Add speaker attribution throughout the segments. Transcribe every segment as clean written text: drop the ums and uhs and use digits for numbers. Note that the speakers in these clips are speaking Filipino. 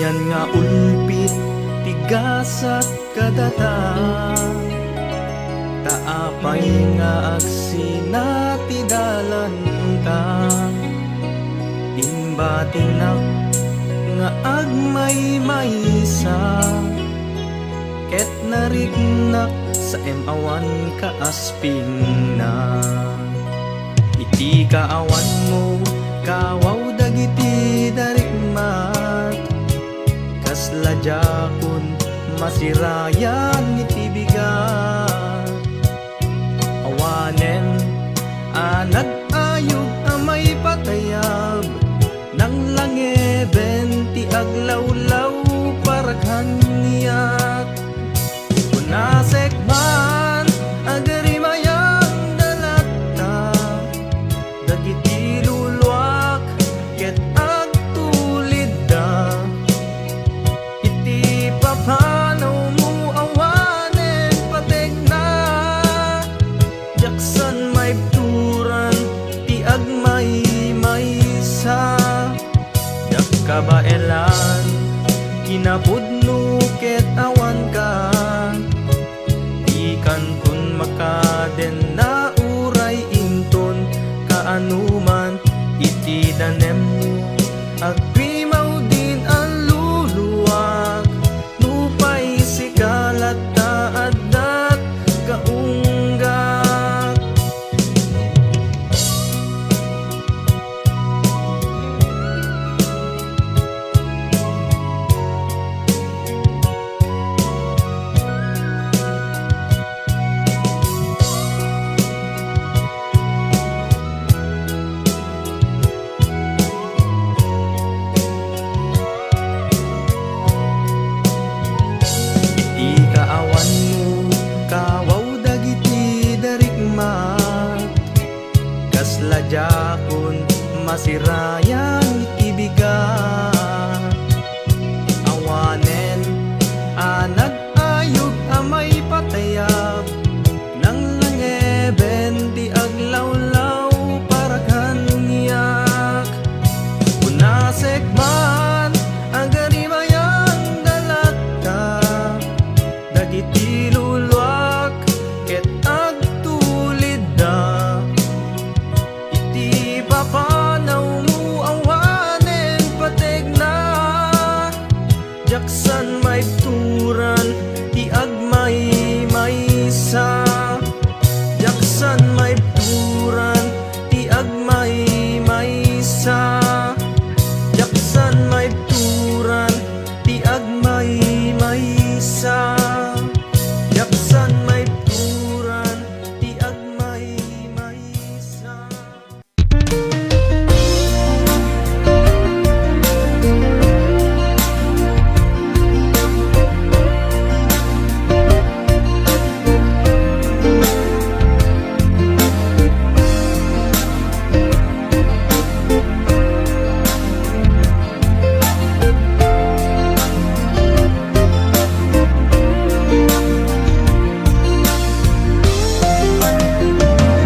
Speaker 1: Yan nga ulpit tigas at kadata, taapay nga agsinati dalanta. Imbatinak nga agmay maysa, ket narignak sa emawan kaasping na. Iti kaawan mo kawaw dagiti darigmat, kasla jakon masirayan iti bigat. Awanen anag ayog amay patayab, nang langeben ti aglawlaw paraghan niyak. Kunasek man agarimayang dalata, dagiti luluak ket agtulid da. Iti papanaw mo awanen pateg na, jaksan may turan ti agmay maysa. Kabaelan kinapudno ket awan ka, ikan kun makaden na uray inton kaanuman iti danem mo. Agrimaw din ang luluwag, nupay sikalat taadat kaunggak. Jakon masirayan iti bigat. Awanen anag ayog amay patayab, nang langeben di aglawlaw paraghan niyak. Kunasek man agarimayang dalata, dagiti luluak ket agtulid da. Papanaw mo awanen pateg na, jaksan may turan ti agmay maysa. Jaksan may turan ti agmay maysa. Jaksan may turan ti agmay maysa. Jaksan may turan ti agmay maysa.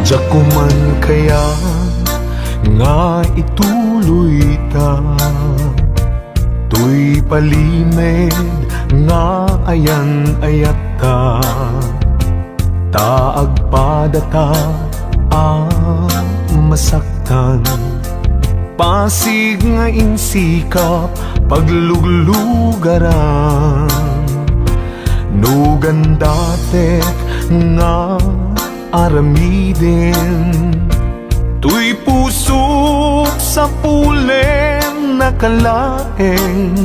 Speaker 2: Jakuman kaya nga ituloy ta, tuy palimed nga ayan ayat ta. Taagpadata masaktan, pasig nga insikap pagluglugaran. Nugandatek nga aramiden, tuy pusok sa pulen nakalaeng.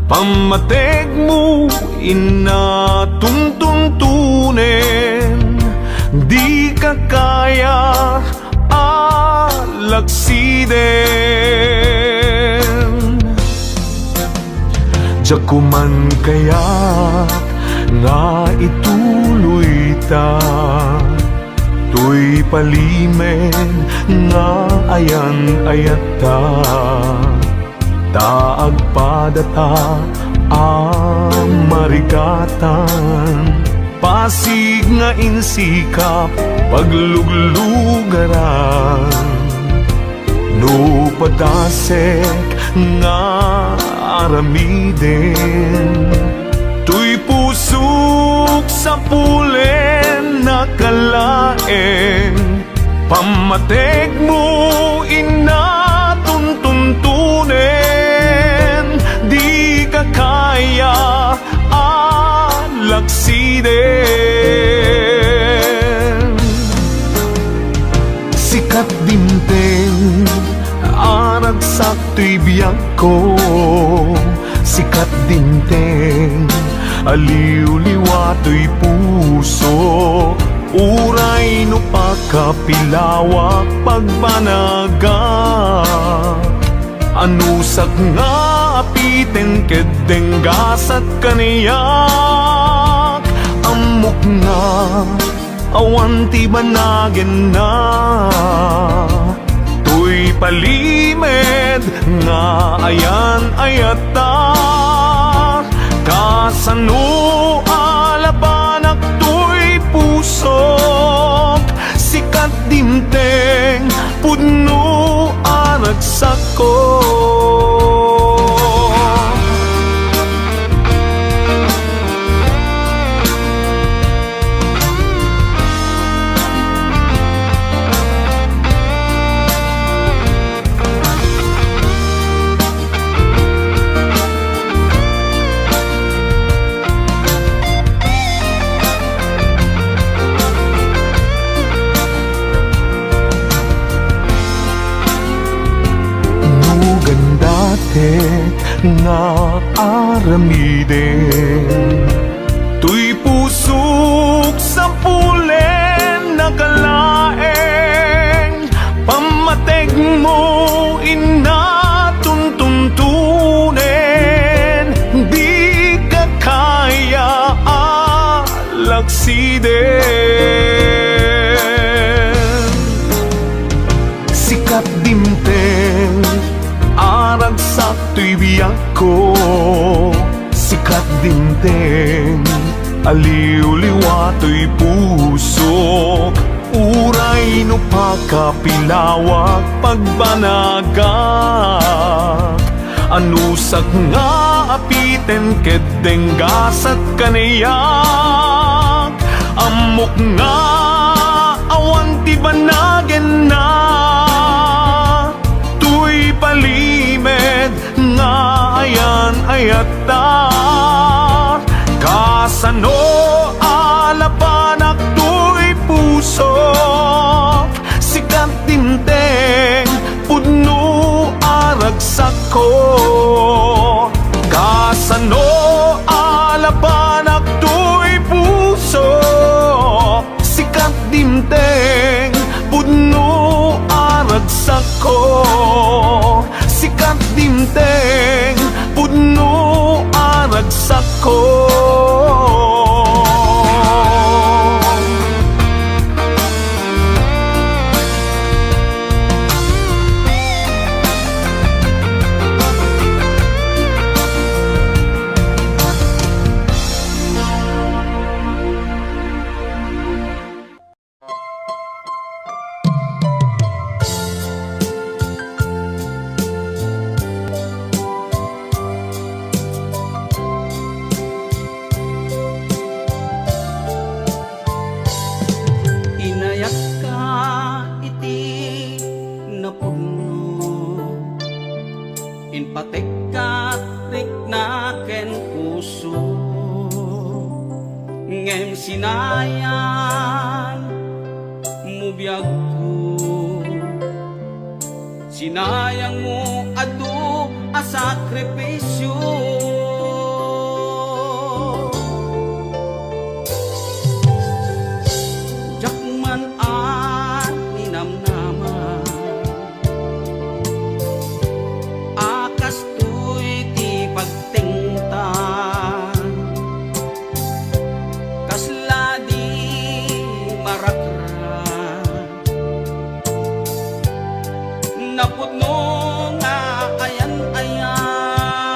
Speaker 2: Pamateg mo inatuntuntunen, di ka kaya alagsiden. Jakuman kaya nga ituloy ta, tuy palimen nga ayan ayat ta. Taagpadata marigatan, pasig nga insikap pagluglugaran. No padasek nga aramiden. Tuy pusok sa pulen na kalaeng, pamatek mo inatuntuntunen. Di ka kaya alaksiden. Sikat dinteng, aragsak to'y biyag ko. Sikat dinteng, aliw-liwa to'y puso. Uray no pakapilawak pagbanaga. Anusak nga apiten kedeng gasat kaniyak. Amok nga awan ti banagen na. Tuy palimed nga ayan ayata. Kasano alabanak tuy pusok. Sikat dimteng pudno aragsak ko. Na aramiden, tuy pusok sa pulen na kalaeng, pamateg mo inatuntuntunen. Di ka kaya alaksiden. Sikat dimteng, aragsak to'y biyag ko. Sikat dinteng, aliw-liwa to'y puso. Uray no pakapilawak pagbanaga. Anusak nga apiten kedeng gasat kaniyak. Amok nga awan ti banagen na. Tuy palimed nga ayan ayata. Kasano alabanak tuy puso. Sikat dinteng pudno aragsak ko. Kasano alabanak tuy puso. Sikat dinteng pudno aragsak ko. Sikat dinteng pudno aragsak ko.
Speaker 1: Sinayan mo biyag ko, sinayang mo adu a sakripisyo. Jakman an ninamnaman, akas tuy ti pagtingtan. Napudno nga ayan-ayan.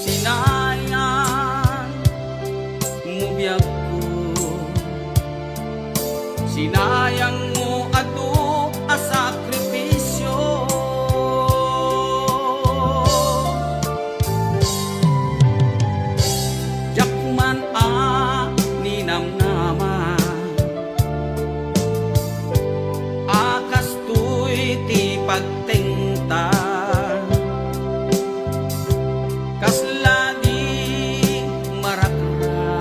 Speaker 1: Sinayang mo biyag ko, sinayang mo ato a sakripisyo. Jakman a ninamnama, akas tuy ti pagtengta, kasla di marakra,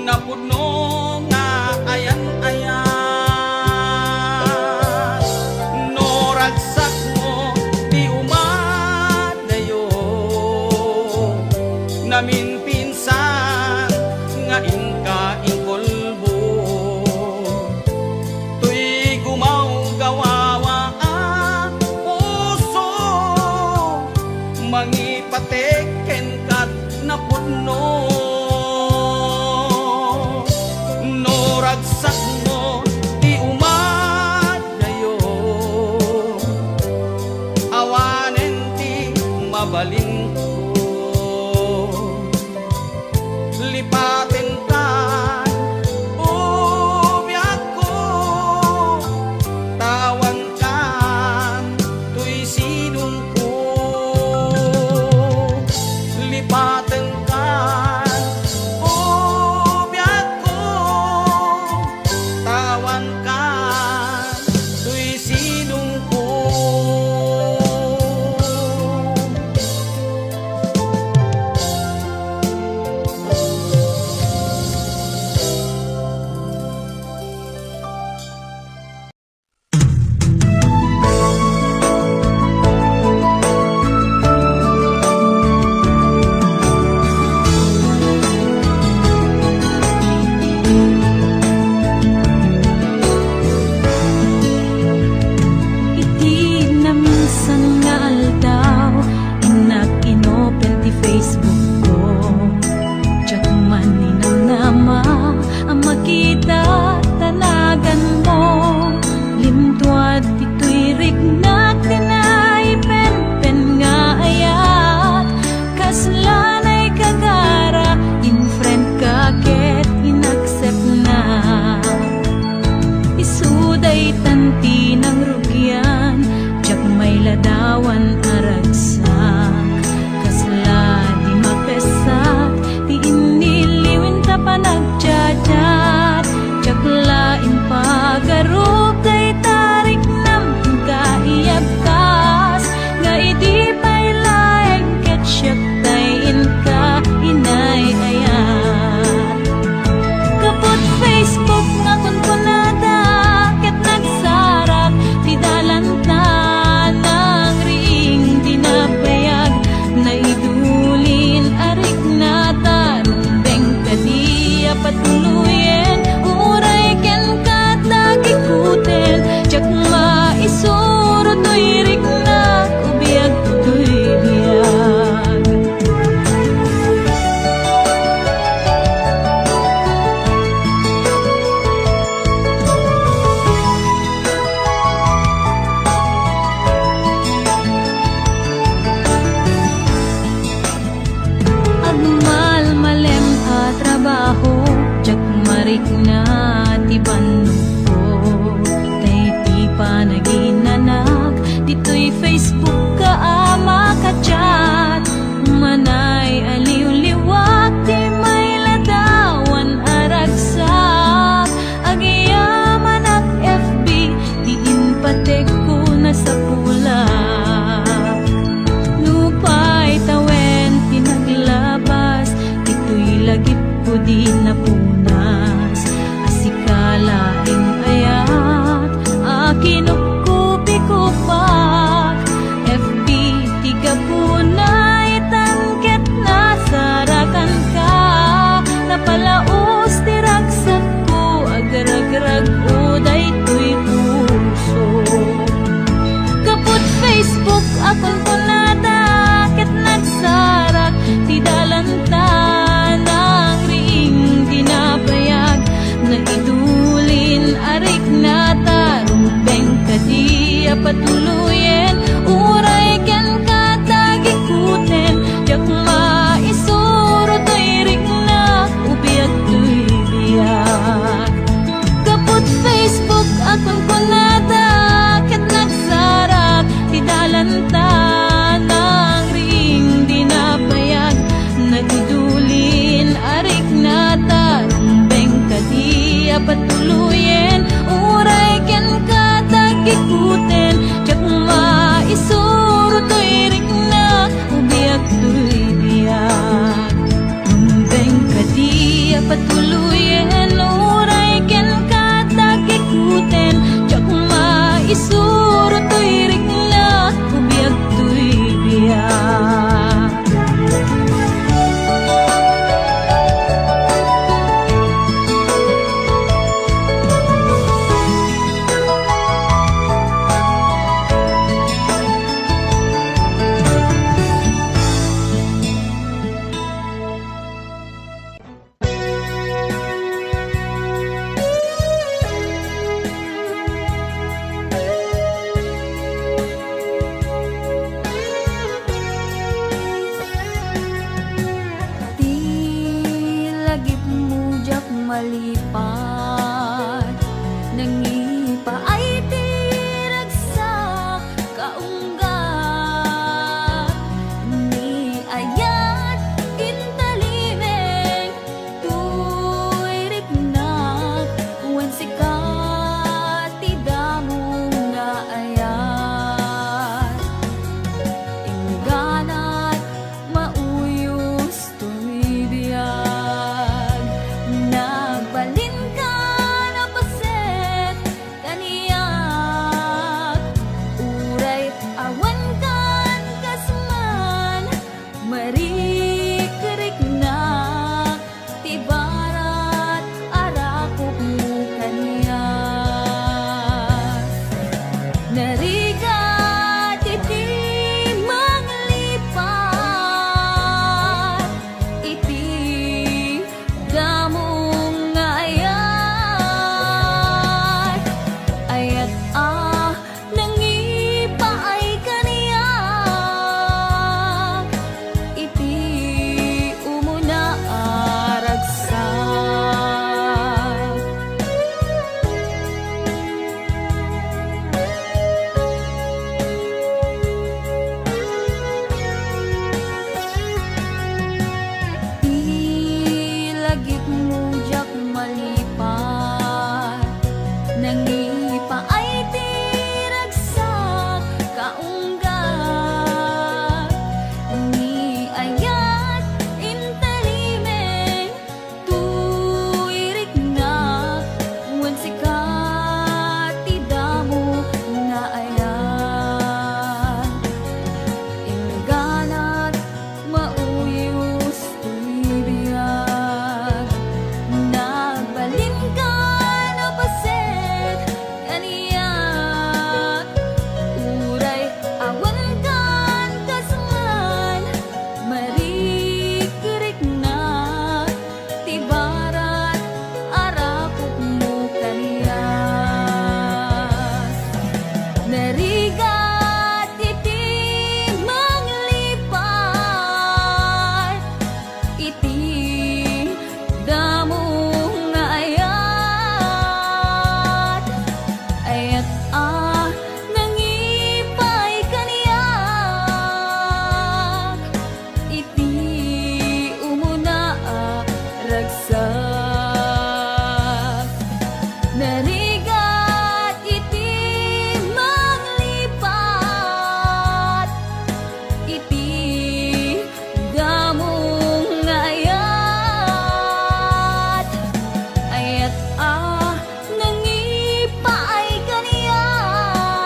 Speaker 1: napudno nga ayan-ayan, no ragsak mo di umadayo, namin pinsan nga inka ingkolbo, tuy gumaw gawawa ang puso, mangipateken kat napudno, no ragsak mo di umadayo, awanen ti mabalin ko, lipatin kan ubyak ko, tawan kan tuy sinong ko, lipatin kan ubyak ko, tawan kan tuy sinong ko.
Speaker 3: Iti naminsan nga aldaw, inak inopen ti Facebook ko. Tiyat man ninamnama, ang makita tanagan mo. Limtuad ito'y rignak, tinay pen nga ayat. Kaslanay kagara, in friend ka ket inaccept na. Isuday tanti ng rugyan, tiyak may ladawan aragsak. Kasla di mapesak, di iniliwin ta pa nagchat-chat. Tiyak lain pagarup, kay tarik nam kaiyabkas. Nga idi pa'y laeng ket siyak tayin ka inay-ayat. Kapot Facebook nga kunkunada, ket nagsarak ti dalanta ng ring dinapayag, naidulin arik na tarumbeng kadiya patuluyen, uray ken katagikuten, tiyak maisuro to'y riknak, ubiyag to'y biyag. Agmal malem a trabaho, tiyak marik na ti bando ko. Tay ti panaginanak, dito'y Facebook ka ama ka-chat. Manay aliw-liwak, ti may ladawan aragsak. Agiyaman ak FB, di inpatek ko na sa pulak. Lupay tawen tinaglabas, ito'y lagip ko di napunas. Asikalaing ayat, akinupkupi-kupak. FB tiga punay tangket na sarakan ka. Napalaos ti ragsak ko, agarag-rag uday to'y puso. Kaput Facebook akon punada, ket nagsarak ti dalanta ng ring dinapayag, naidulin arik na tarumbeng kadiya patuluyen, uray ken kat narigat iti manglipat, iti damo nga ayat, ayat nangipay kaniyak, iti umuna ragsak, narigat iti manglipat, iti damong nga ayat, ayat nangipaay kaniyak,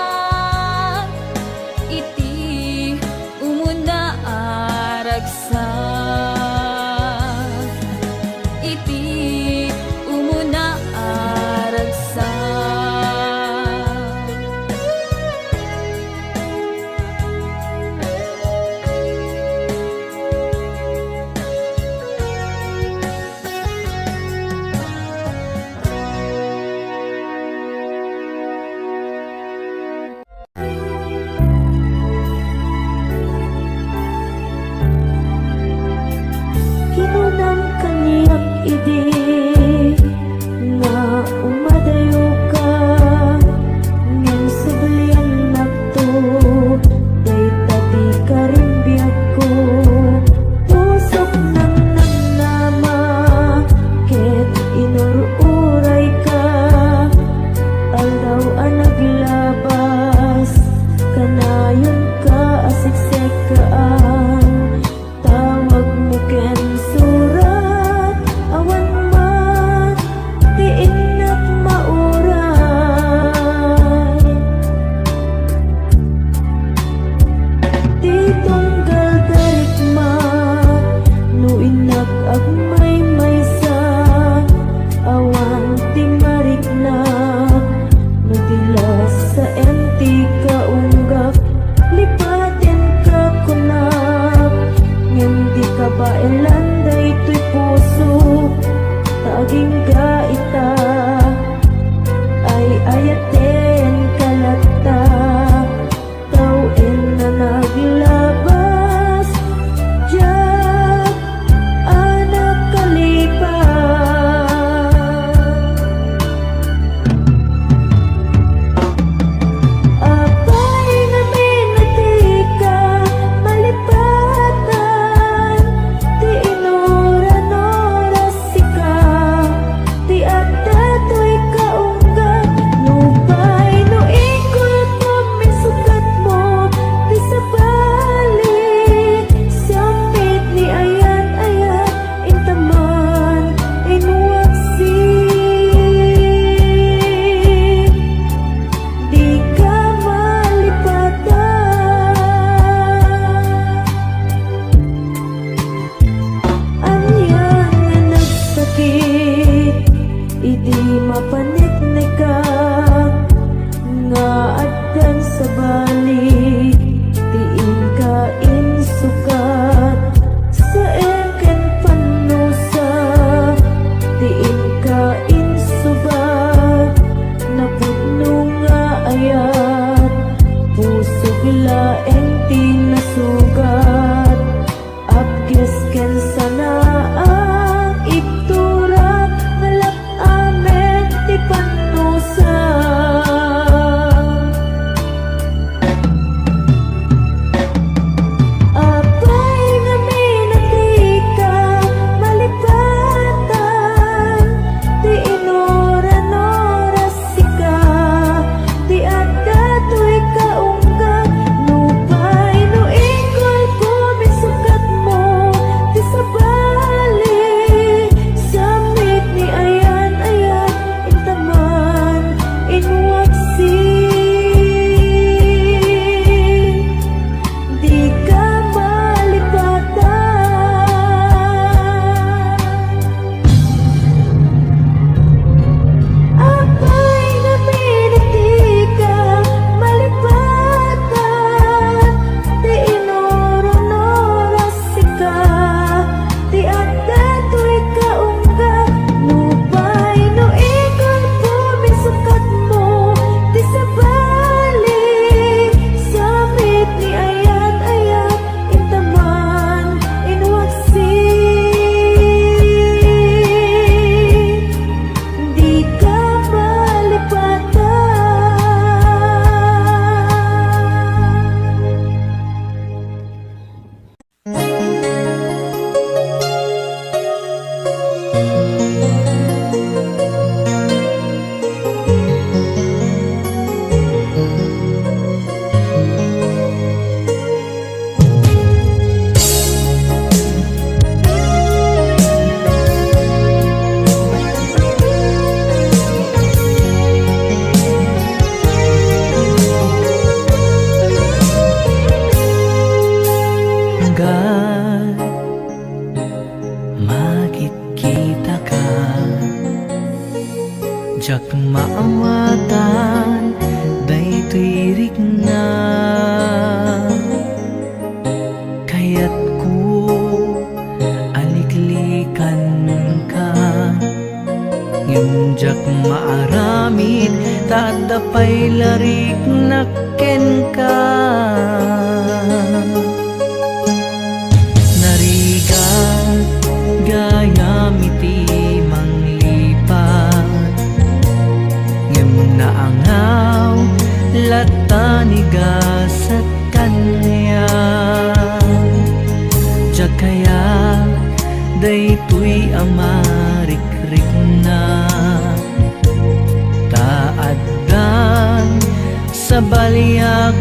Speaker 3: iti umuna ragsak, iti umuna ragsak.
Speaker 4: Kinunang kaniyak idi nga umadayo ka, ngem sablian nakto day tati ka rin biyak ko, pusok ng nanama ket inururay ka, aldaw naglabas kanayon ka asiksek kaan, tawag mo ken surat awan man tiin at mauray, di tunggal darikma nuinak agmay maysa, awan timarik na nagdilas sa enti kaunggap, lipatin ka kunap, ngem di ka ba elanday to'y puso, taging gaita ay ayaten kalata, tawin na naglabas diyak anak kalipat, apay na minatika malipatan, ti inoran-oras sika, ti adato'y kaungga, nupay no ikul ko minsukat mo, ti sabali sambit ni ayat-ayat intaman inuwaksi, di ka malipatan, anyan nga nagsakit, idi mapanitnik ka, nga addan sa balik, tiin ka insukat, sa eken panusa, tiin ka insubat, napudno nga ayat, puso laeng tinasugat, abges ken sana ang itura, ngalap amen ti panusa, apay nga minatika malipatan, ti inoran-oras sika, ti adato'y kaungga, nupay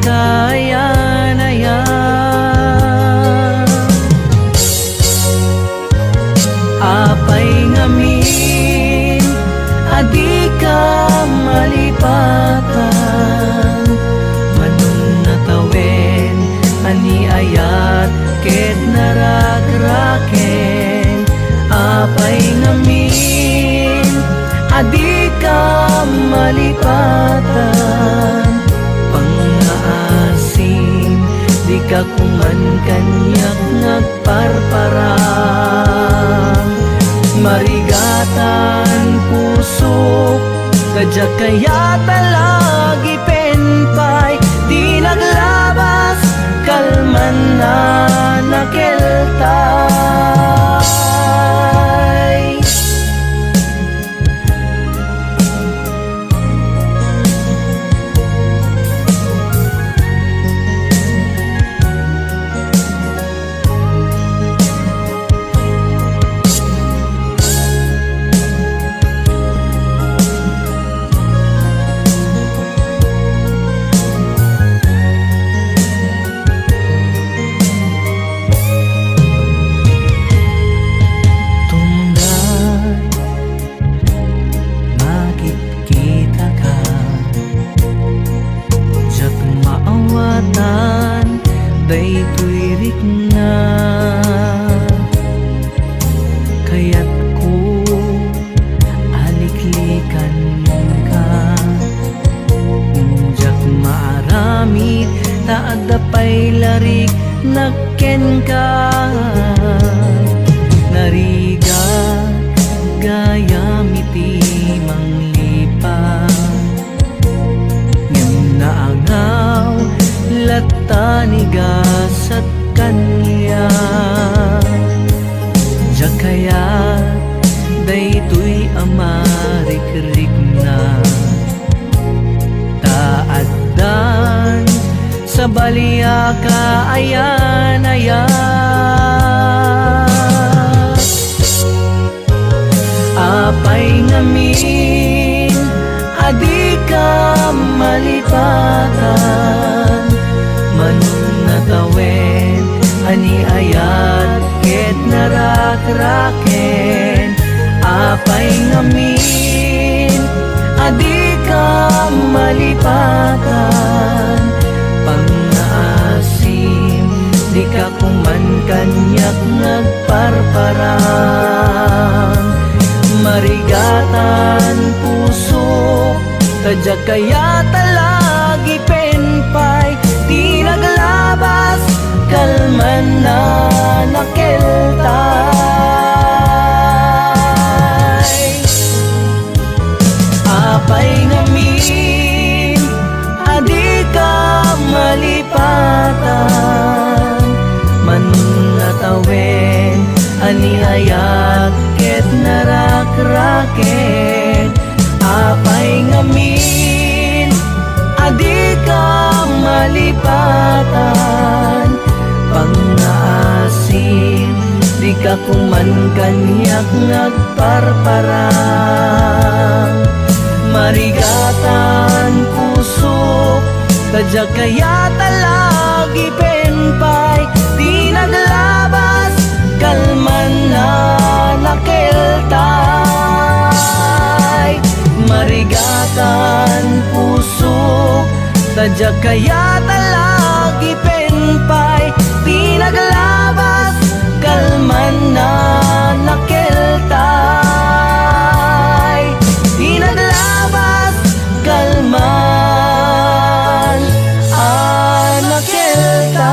Speaker 1: kayan-ayan. Apay ngamin, adi ka malipatan. Manun natawen, ani ayat, ket naragraken. Apay ngamin, adi ka malipatan. Pangaasim, di ka kuman kanyak ngagparparang. Marigatan pusok, kadya kaya talagi penpay. Di naglabas, kalman na nakeltay. Day tuwirik na, kaya't ko aliklikan ka. Unjak maaramid, taadapay larik nakken ka. Nariga gayamiti manglipa, ngem naangaw latanigas at kanya. Jakaya daytoy amarikrik na, taaddan sa balya kaayan-ayan. Apay ngamin, adi ka malipatan. Manun natawen, ani ayat, ket narakraken. Apay ngamin, adi ka malipatan. Pangaasim, di ka kuman kanyak ngagparparang. Marigatan pusok, kadya kaya talagi penpay. Di naglabas, kalman na nakeltay. Apay ngamin, adi ka malipatan. Manun natawen, ani ayat, ket narakraken. Apay ngamin, adi ka malipatan. Pangaasim, di ka kuman kanyak ngagparparang. Marigatan pusok, kadya kaya talagi penpay. Di naglabas, kalman na nakeltay. Marigatan pusok, kadya kaya talagi penpay. Di naglabas, kalman na nakeltay. Di naglabas, kalman nakeltay.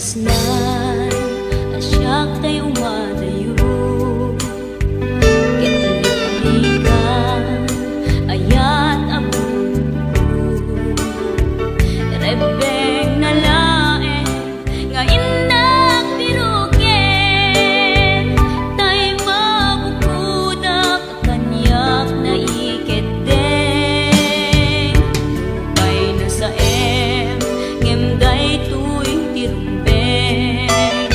Speaker 3: kasnan asyak tay umadayo Kitlikan ayat abun Rebeng na lae nga indak birugen tay mabukudak kanyak na iketeng Lupay na sa ngimday tuy tirumbeng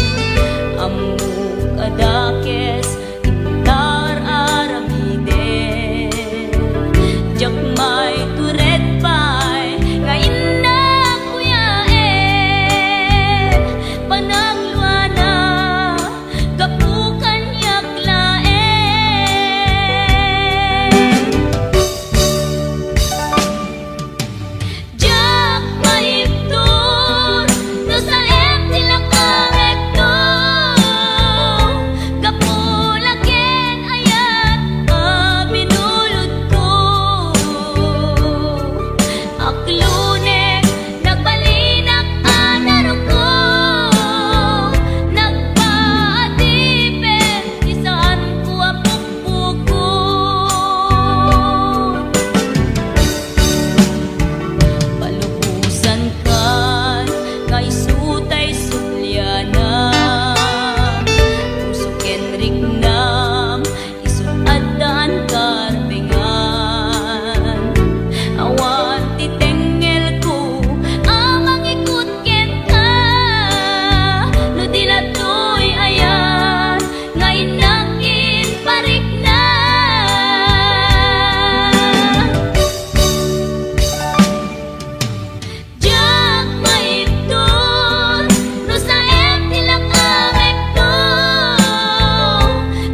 Speaker 3: amuk adakes intar aramiden jakmay turet pay nga indak kuyaen panagluana kapukan yaklaen Jak maiptur no sa tilakangek to kapulaken ayat binulod ko aklunek nagbalinak anaro ko nagpaatipet isaan ko apukpukon Palubusan kan kay sutay sulyana Pusuken rignam isut adan karbengan Awan titengel ko amang ikut ken ka No dilatoy ayan ngay nakin parik na Jak maiptur no sa tilakangek to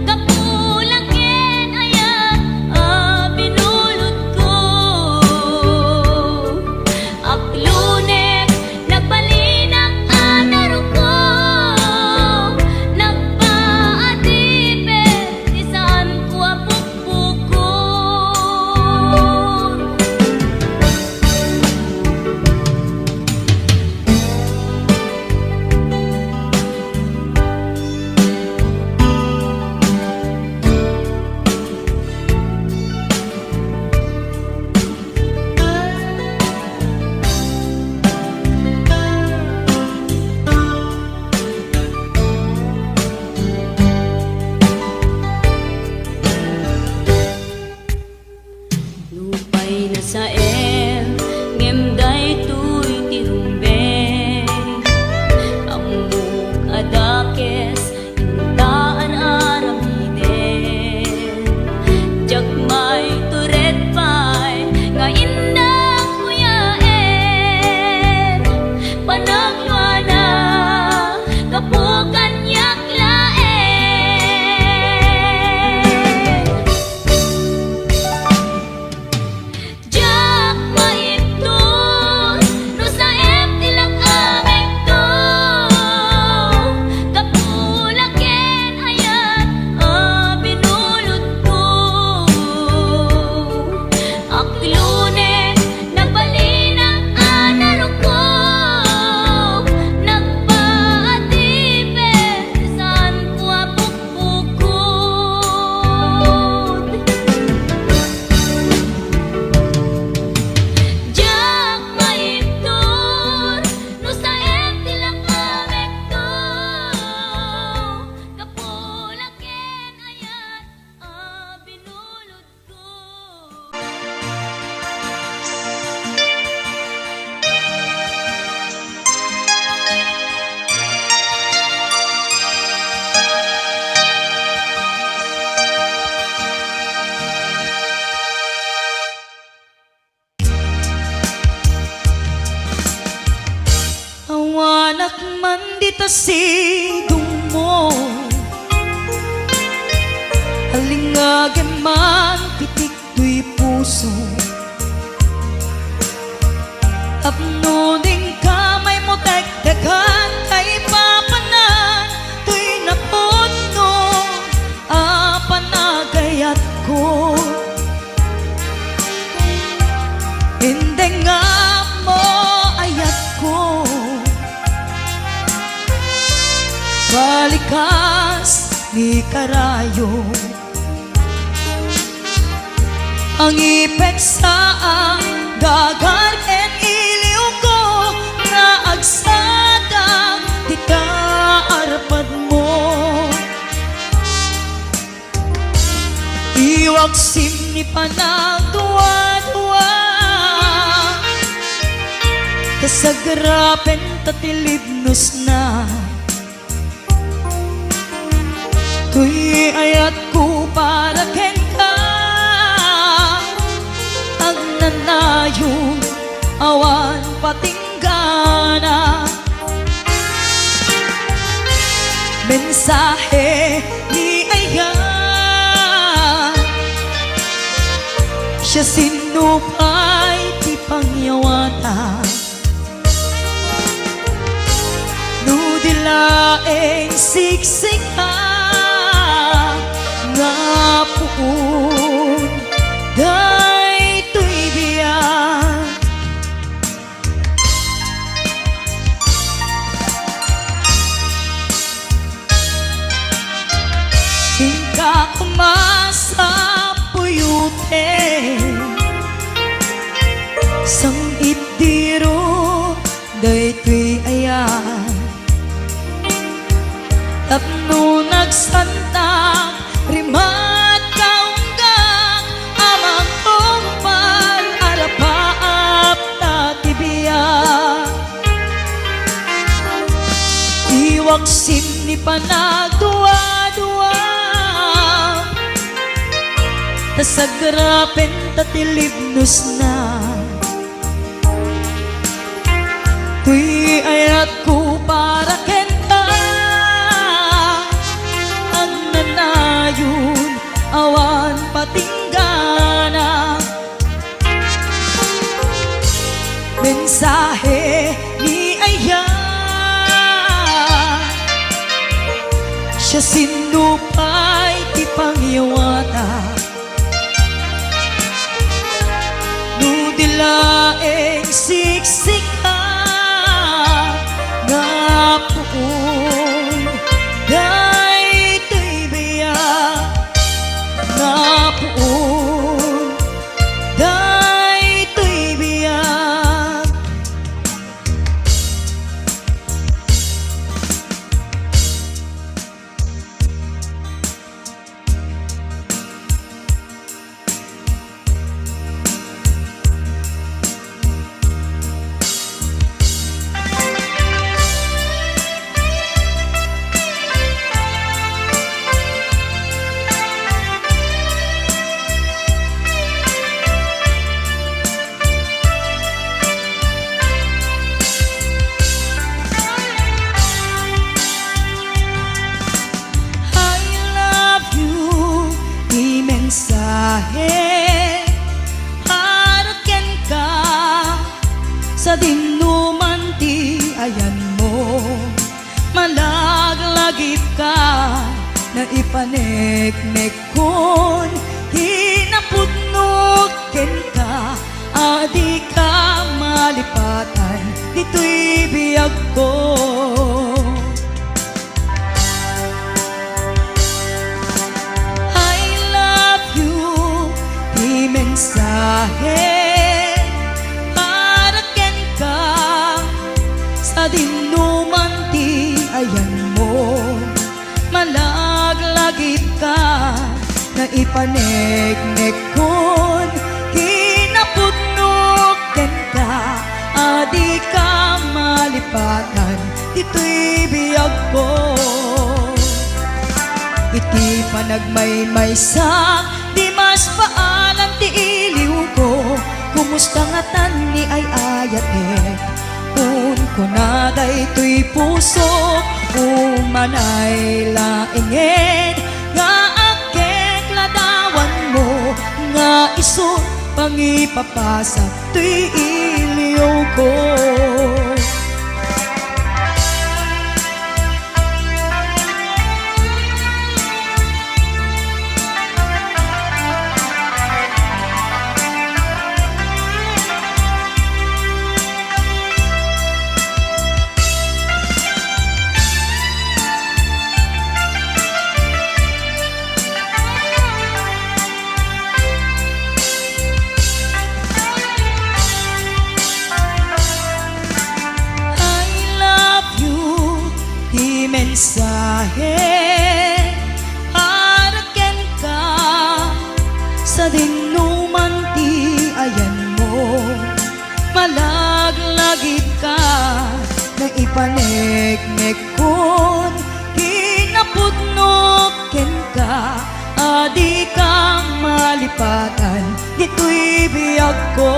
Speaker 3: kapulaken ayat binulod ko aklunek nagbalinak anaro ko nagpaatipet isaan ko apukpukon Lupay na sa ngimday tuy tirumbeng amuk adakes intaan aramiden jakmay turet pay nga indak kuyaen panagluana kapukan yaklaen Jak maiptur no sa tilakangek to kapulaken ayat binulod ko aklunek nagbalinak anaro ko nagpaatipet isaan ko apukpukon Jak maiptur no sa tilakangek to kapulaken ayat binulod ko Awanak man dita sidong mo Halingage man pitik tuy puso Apnuning kamay mo dagdagan kay papanan Tuy napuno apanagayat ko Hindi nga mo ayat ko bakas ni karayo. Ang ipek sa dagan en iliw ko na agsadang di ka arpad mo. Iwaksim ni panagduwa-duwa kasagrapen tatilibnos na. Tuy ayat ko para ken ka ang nanayong awan patinggana. Mensahe ni Ayan, siya sinupay ti pangyawata. Nudilaeng siksik ka nga puun daytoy biyak. Singka kumasa puyute sang itdiro daytoy ayan. Tapno nagsantang rimat kaunggang amang kumpal arapaap na tibiyak. Iwaksim ni panagduwa-duwa tasagrapen tatilibnos na. Tuy ayat ko para ken ka ang nanayon awan patinggana. Mensahe ni Ayan, siya sinupay ti pangyawata. Nudilaeng siksik ka nga puun daytoy biyak. Nga puun daytoy biyak. Mensahe haraken ka sa dinuman ti ayan mo. Malaglagip ka na ipaneknek kon hinapudnog ken ka. Adi ka malipatan dito'y biyag ko. Mensahe haraken ka sa dinuman ti ayan mo. Malaglagip ka na ipaneknek kon hinapudnog ken ka. Adi ka malipatan dito'y biyag ko. Iti panagmaymaysa di mas paalan ti iliw ko. Kumusta nga tan ni ay ayat kun kunaday to'y puso umanay laingin nga akek ladawan mo nga iso pangipapasa to'y iliw ko. mensahe araken ka sa dinuman ti ayan mo malaglagit ka na ipaneknek kon kinapudnok ken ka adi kang malipatan dito'y biyag ko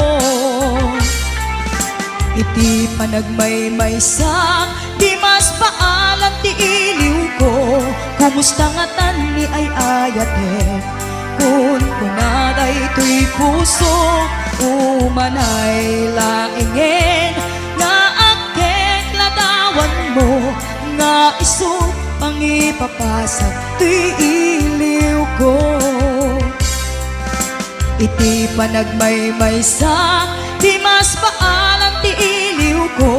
Speaker 3: iti panagmaymaysak di mas paalam ti iliw ko kumusta nga tani ay ayate kun kunaday to'y puso umanay laingen nga akek ladawan mo nga isut pangipapasag to'y iliw ko iti panagmaymaysak di mas paalam ti iliw ko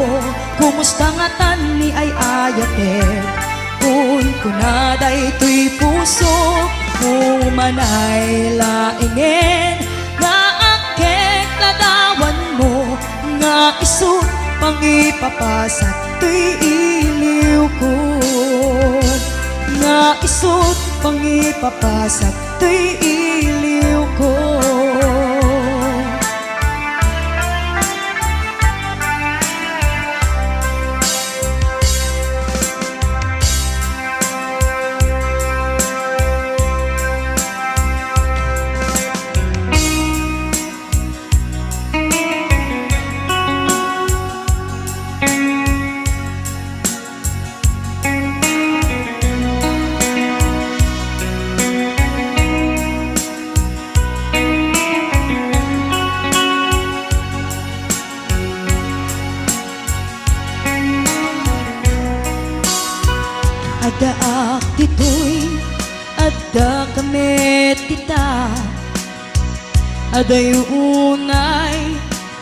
Speaker 3: kumusta nga tani ay ayate kun kunaday to'y puso umanay laingen nga akek ladawan mo nga isut pangipapasat to'y iliw ko nga isut pangipapasat to'y iliw ko Adaak dito'y adda kamet tita aday unay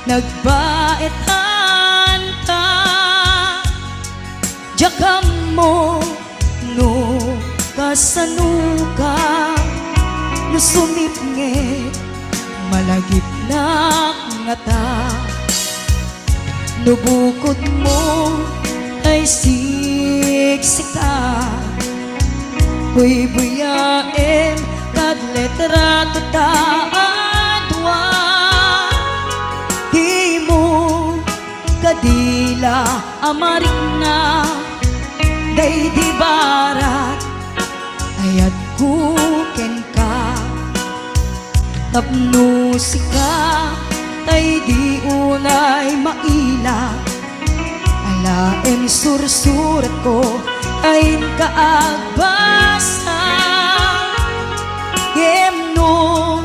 Speaker 3: nagbaetan ta jakam mo no kasanuka no sumipnget malagip na nga ta no bukod mo ay siksika buy-buyaem kad letra tataadwa di mo kadila amarik na day di barat ayat kuken ka tapno sika tay di unay maila alaem sursurat ko ay kaagbasa yemno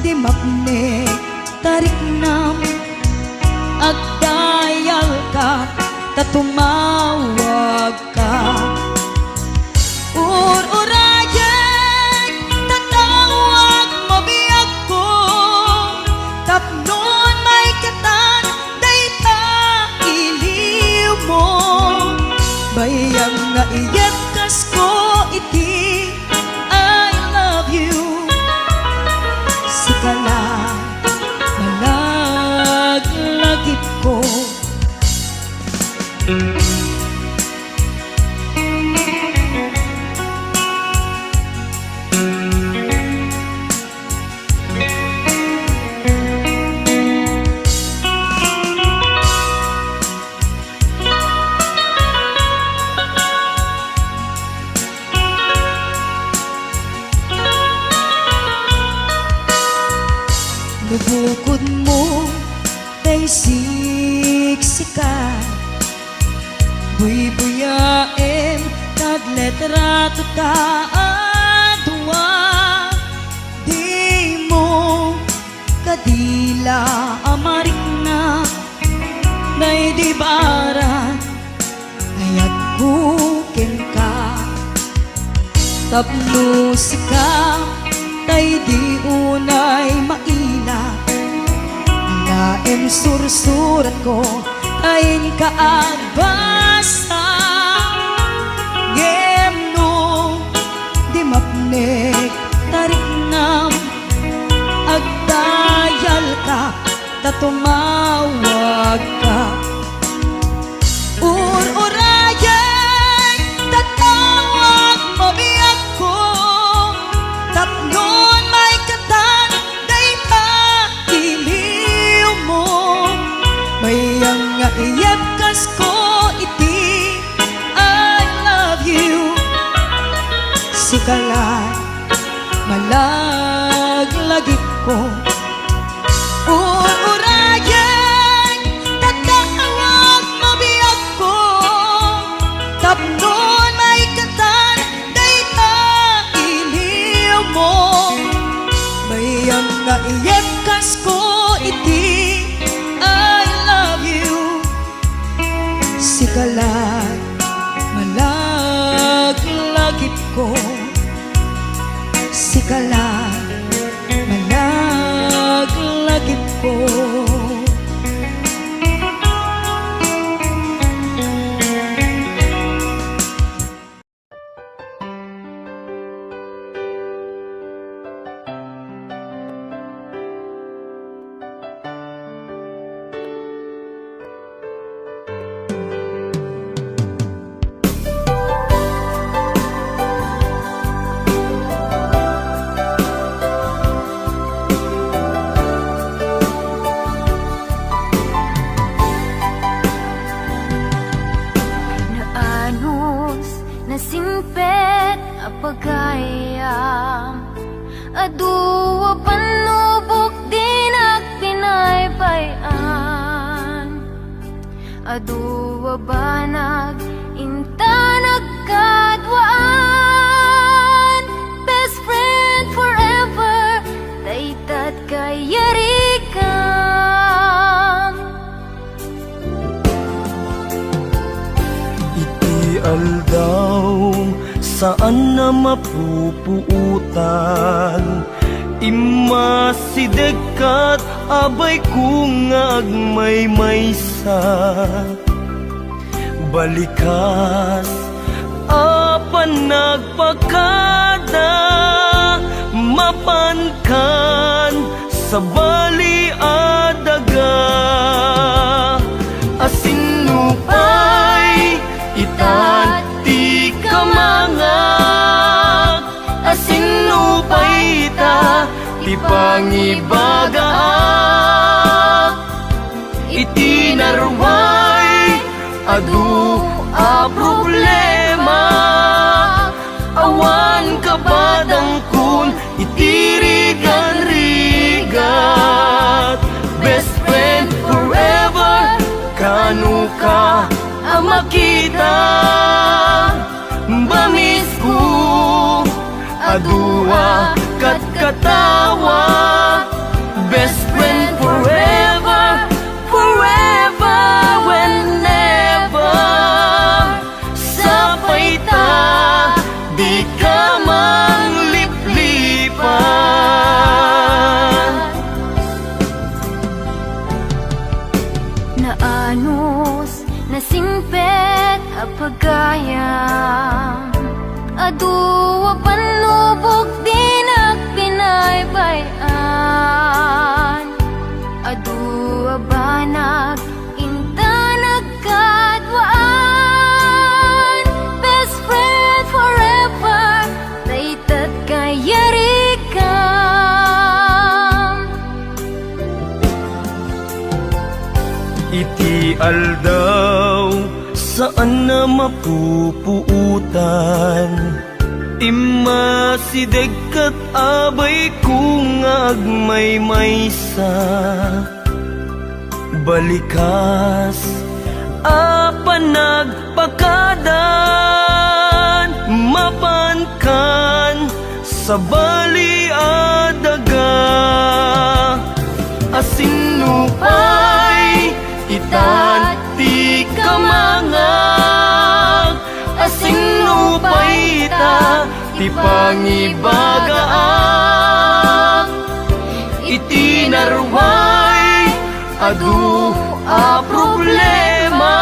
Speaker 3: di mapne tarik nam agdayal ka tatumawag ka ururayan tatawag mabiyag ko tapnon may katan dayta iliw mo bayang nga iyat kas ko iti I love you sikala malaglagip ko Nubukod mo kay siksika buy-buyaem kad letra tataadwa di mo kadila amarik na nay di barat ayat kuken ka tapno sika tay di unay maila laem sursurat ko ay kaagbasa gemno di mapnek tarik nam agdayal ka tatumawag ka ururayan tata
Speaker 5: kalat malaglagip ko uurayan tatawag mabiyag ko tapnon may katan dayta iliw mo mayang naiyepkas ko iti I love you si kalat malaglagip ko si kalat malaglagip ko
Speaker 3: Naanos na simpet apagayam Aduwa panubok din at pinaypayan Aduwa banag inta nagkadwaan Best friend forever daytat kayarikan
Speaker 2: Iti aldaw saan na mapupuutan Imasidegkat abay kung agmay-maysa Balikas apan nagpakada Mapankan sa bali adaga Asinupay itati kamangak Asinupay ita ti pangibagaak Iti narway adu a problema Awan kabadang kun itirigan-rigat Best friend forever kanu ka makita bamis ko adua kat katawa best friend forever forever whenever sapay ta di ka mangliplipan
Speaker 3: Naanos na simpet apagayam Aduwa panubok din at pinaybayan Aduwa banag inta nagkadwaan Best friend forever daytat kayarikan
Speaker 2: Iti aldaw saan na mapupuutan Imasidegkat abay kung agmay-maysa Balikas apan nagpakadan Mapankan sa bali adaga Asinupay itati kamangag Asinupay ita ti pangibagaak Iti narway adu a problema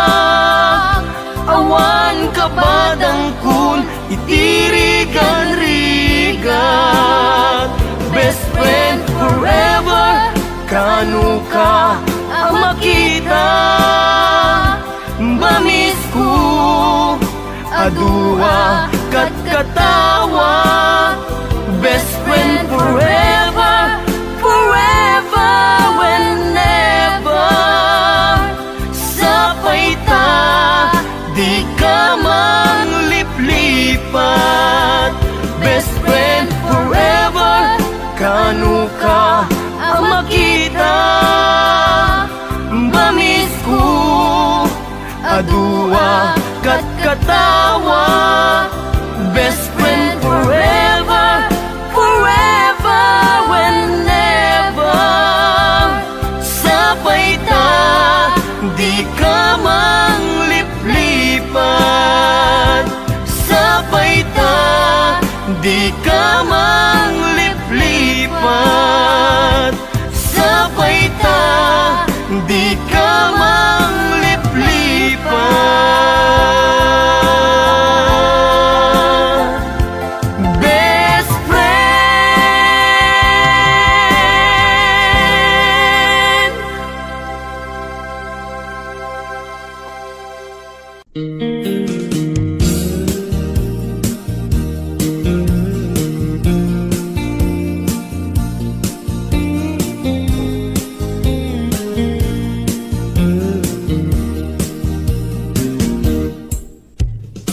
Speaker 2: Awan kabadang kun itirigan-rigat Best friend forever kanu ka makita bamis ko adua kat katawa best friend forever forever whenever sapay ta di ka mangliplipat best kat katawa. Best friend forever, forever, whenever. Sabay ta, di ka mang liplipat. Sabay ta, di ka mang liplipat. Sabay ta, di ka mang liplipat. Best friend.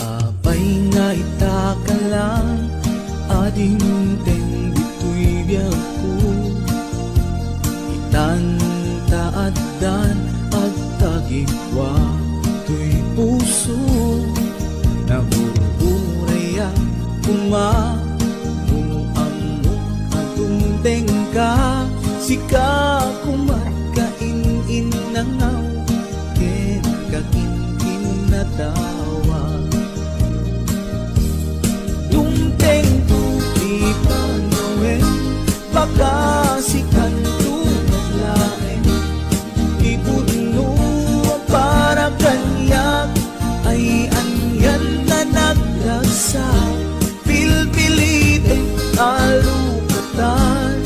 Speaker 2: Abay nga itaka lang, ading teng dito'y biyak ko. Itantaaddan at tagigwa to'y puso. Nabuburaya kumamuamok atong tengka. Sika kumarkain nangaw, ken kakin natawa. Dumteng tu di panawin, baka sikan tu maglain. Ipuno para kanyak, ay anyan na naglasa. Pilpilitin alukatan,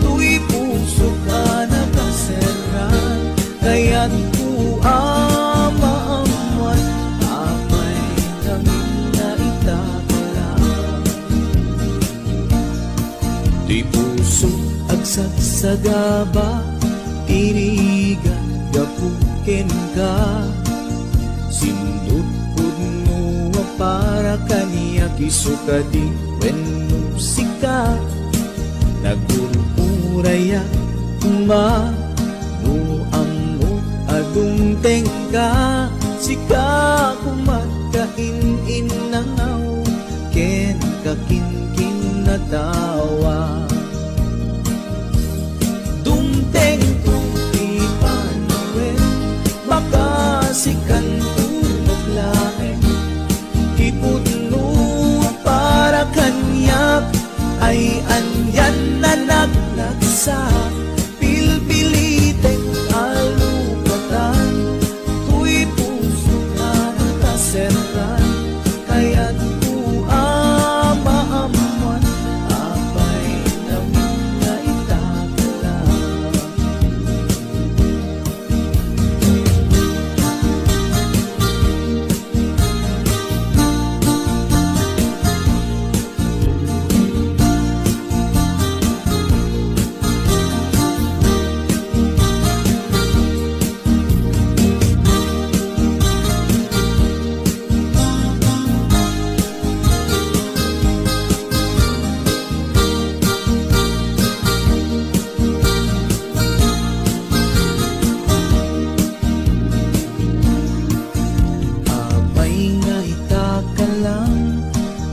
Speaker 2: tu'y puso ka nakaseran. Kaya't ku amaamuan, amay namin na itakalang. Di puso agsagsagaba, tirigan gapukin ka. Sindut pudno para kaniya kisuka di when musika. Nagururaya ma no amo adung tengka. Sika kumakain inangaw, ken kakin natawa. Dumteng tu di panawin, baka sikan tu maglain. Ipuno para kanyak, ay anyan na naglagsa. Pilpilitin alukatan, tu'y puso na nakaseran. Kaya't ku amaamuan, abay namin na itakalang. Abay nga itaka lang,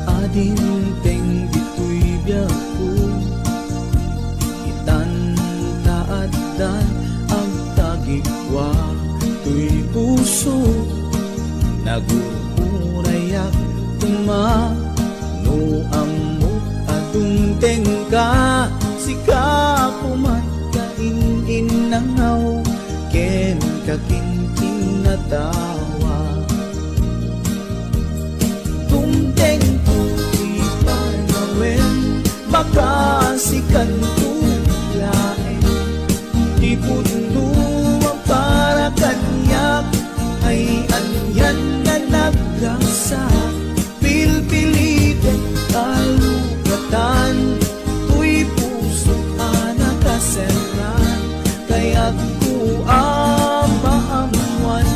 Speaker 2: ading teng dito'y biyak ko. Itantaaddan ang tagigwa to'y puso. Nagururayak no amok atong tengka. Sika kumakain inangaw, ken kakin natawa. Tumteng tu di panawin, baka sikan tu lain. Ipuno para kanyak, ay anyan na naglasa. Pilpilitin alukatan, tu'y puso ka nakaseran. Kaya't ku amaamuan,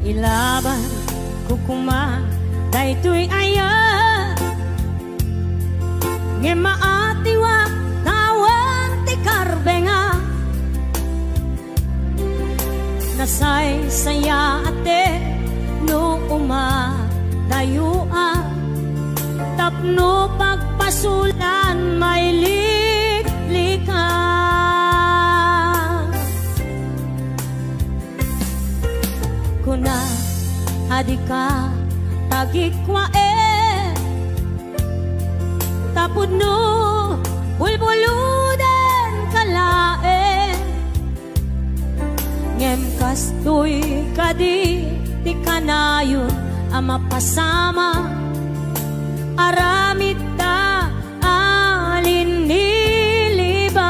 Speaker 3: ilaban kukuma daytoy aya nge maatiwa tawan ti karbenga nasay saya ate no dayua tapno pagpasulan may liklika kuna adika tagikwa tapod no bulbuluden kalae ngem kastoy kadi ti kanayon ama pasama aramid ta alin nilibas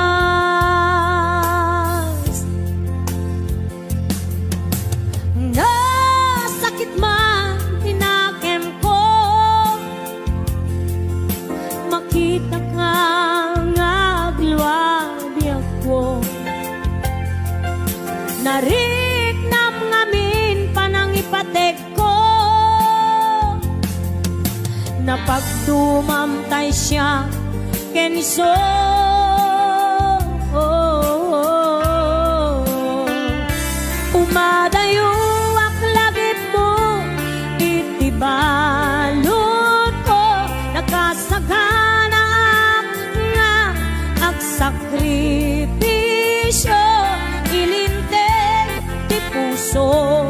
Speaker 3: nasakit man tinakem ko makita ka ngagluwabi ako nariknam ngamin panangipatek ko napagdumamtay siya kenso umadayo aklagip mo itibalot ko nakasagana nga agsakripisyo ilinteg ti puso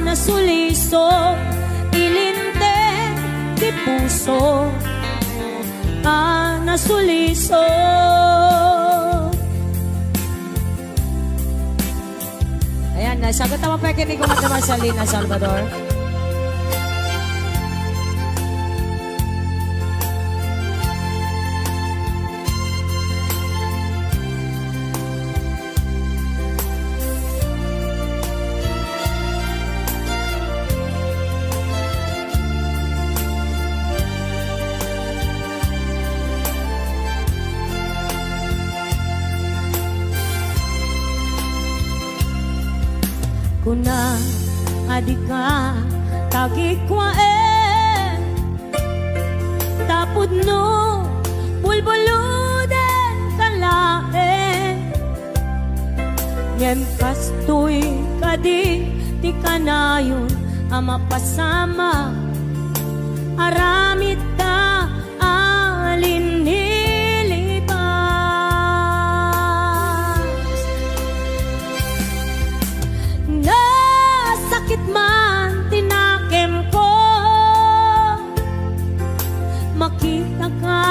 Speaker 3: nasuliso ilinteg ti puso nasuliso ayan, sagot naman pa kinig ko naman sa Lina Salvador. Kuna adika tagikwa tapod no bulbuluden kalae ngem kastoy kadi ti kanayon ama pasama aramid ta alin sakit man tinakem ko makita ka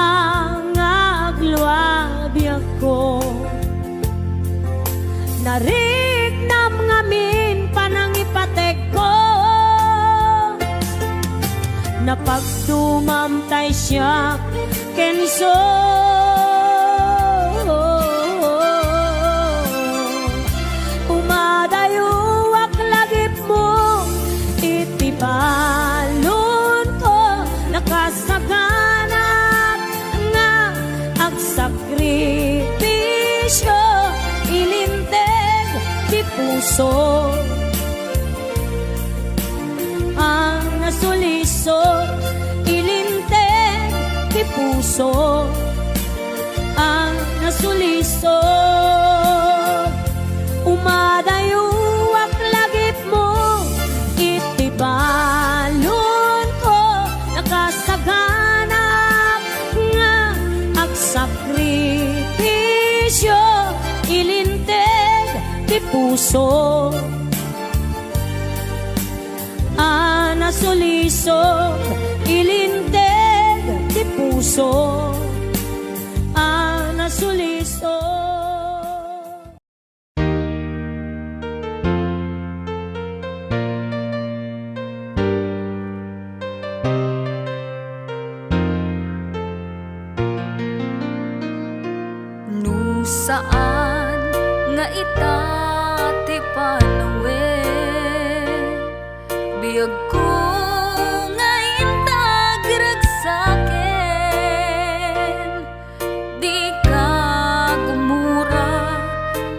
Speaker 3: ngagluwabi ako nariknam ngamin panangipatek ko napagdumamtay siya kenso umadayo balon ko nakasaganap nga agsakripisyo ilinteg ti puso nasuliso ilinteg ti puso nasuliso umadayo balon ko nakasaganap nga agsakripisyo ilinteg ti puso nasuliso ilinteg ti puso nasuliso.
Speaker 6: Saan nga itati panawe biyag ko nga intagrag saken di ka gumura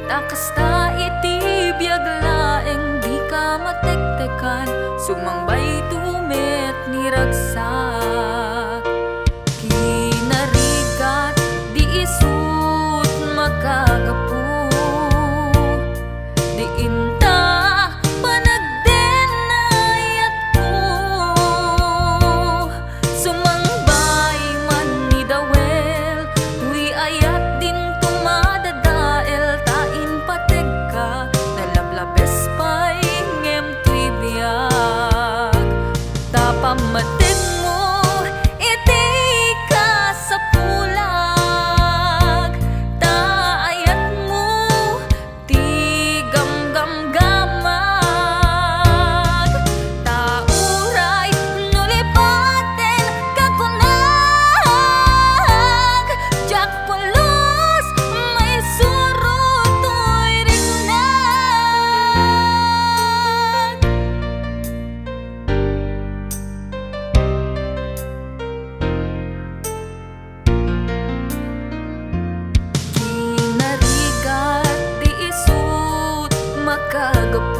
Speaker 6: takas ta iti Sumangbay tumit ni ragsak Kinarigat di isut makagapu Di inta panagdenayat ko Sumangbay man ni dawel Tuy ayat din tumadadael Tain pateg ka Nalablabes pa'y ngem tuy biyag Tapamatig mo iti ka sa pulag Taayat mo ti gamgamgamag Tauray nulipaten kakunag Jak pulos may surutoy rinunag Kinarigat di isut makagapu